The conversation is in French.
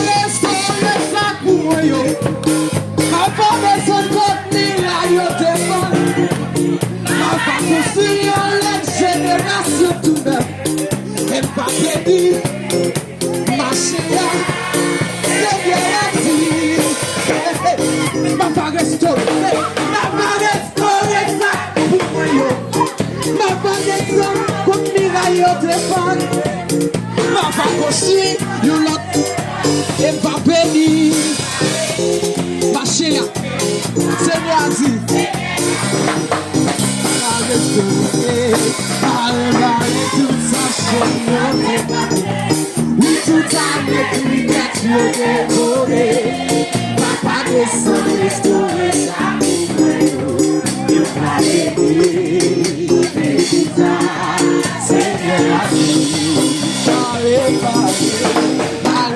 restaurer ça pour moi, yo. Ma pas besoin de contenir, yo, téléphone. Ma pas construire la génération tout neuf. Et pas pédir, ma chérie, c'est bien la vie. Ma pas restaurer ça pour moi, yo. Ma pas restaurer contenir, yo, téléphone. Ma pas construire, yo, l'autre. Et pas béni, ma chérie, c'est moi dit. Arrêtez tout ça, chérie. Oui, tout a été dévoré. Papa descend, restaurer ça. Il va béni, c'est moi dit.